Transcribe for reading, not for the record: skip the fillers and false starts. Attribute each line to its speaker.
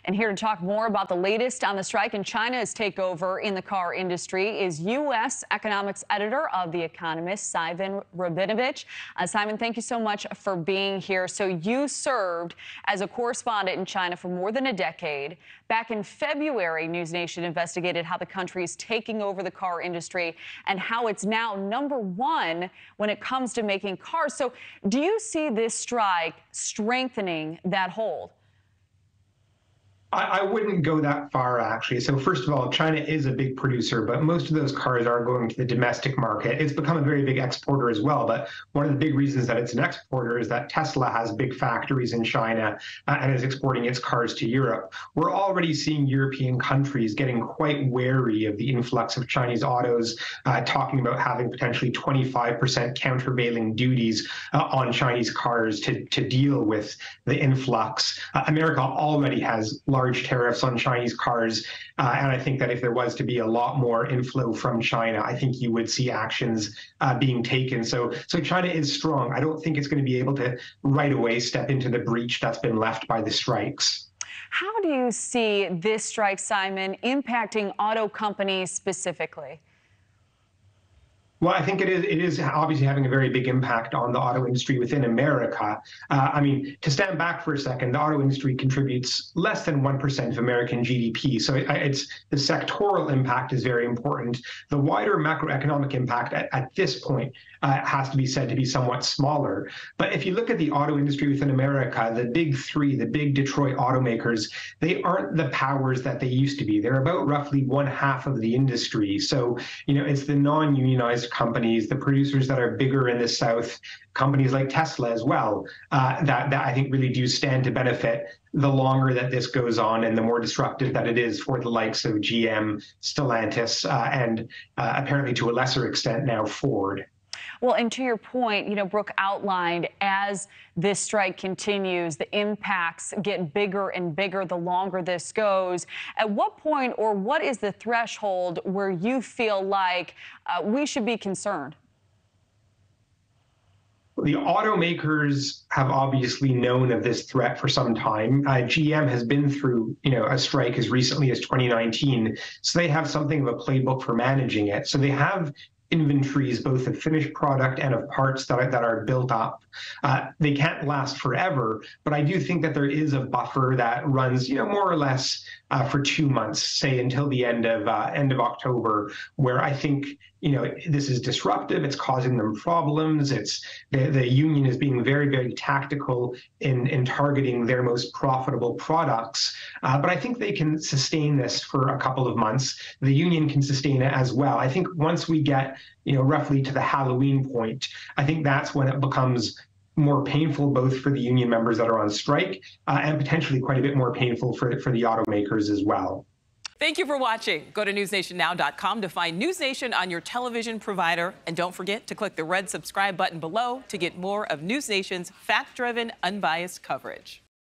Speaker 1: And here to talk more about the latest on the strike and China's takeover in the car industry is U.S. economics editor of The Economist, Rabinovitch. Simon, thank you so much for being here. So you served as a correspondent in China for more than a decade. Back in February, NewsNation investigated how the country is taking over the car industry and how it's now #1 when it comes to making cars. So do you see this strike strengthening that hold?
Speaker 2: I wouldn't go that far, actually. So first of all, China is a big producer, but most of those cars are going to the domestic market. It's become a very big exporter as well. But one of the big reasons that it's an exporter is that Tesla has big factories in China and is exporting its cars to Europe. We're already seeing European countries getting quite wary of the influx of Chinese autos, talking about having potentially 25% countervailing duties on Chinese cars to deal with the influx. America already has large tariffs on Chinese cars. And I think that if there was to be a lot more inflow from China, I think you would see actions being taken. So China is strong. I don't think it's going to be able to right away step into the breach that's been left by the strikes.
Speaker 1: How do you see this strike, Simon, impacting auto companies specifically?
Speaker 2: Well, I think it is obviously having a very big impact on the auto industry within America. I mean, to stand back for a second, the auto industry contributes less than 1% of American GDP. So it's the sectoral impact is very important. The wider macroeconomic impact at this point has to be said to be somewhat smaller. But if you look at the auto industry within America, the big three, the big Detroit automakers, they aren't the powers that they used to be. They're about roughly 1/2 of the industry. So, it's the non-unionized companies, the producers that are bigger in the South, companies like Tesla as well, that I think really do stand to benefit the longer that this goes on and the more disruptive that it is for the likes of GM, Stellantis, and apparently to a lesser extent now Ford.
Speaker 1: Well, and to your point, Brooke outlined as this strike continues, the impacts get bigger and bigger the longer this goes. At what point or what is the threshold where you feel like we should be concerned?
Speaker 2: The automakers have obviously known of this threat for some time. GM has been through, a strike as recently as 2019, so they have something of a playbook for managing it. So they have inventories, both of finished product and of parts that are built up. They can't last forever, but I do think that there is a buffer that runs, more or less for 2 months, say until the end of October, where I think, this is disruptive. It's causing them problems. It's the union is being very, very tactical in targeting their most profitable products. But I think they can sustain this for a couple of months. The union can sustain it as well. I think once we get, roughly to the Halloween point, I think that's when it becomes more painful both for the union members that are on strike and potentially quite a bit more painful for the automakers as well.
Speaker 3: Thank you for watching. Go to newsnationnow.com to find NewsNation on your television provider. And don't forget to click the red subscribe button below to get more of NewsNation's fact-driven, unbiased coverage.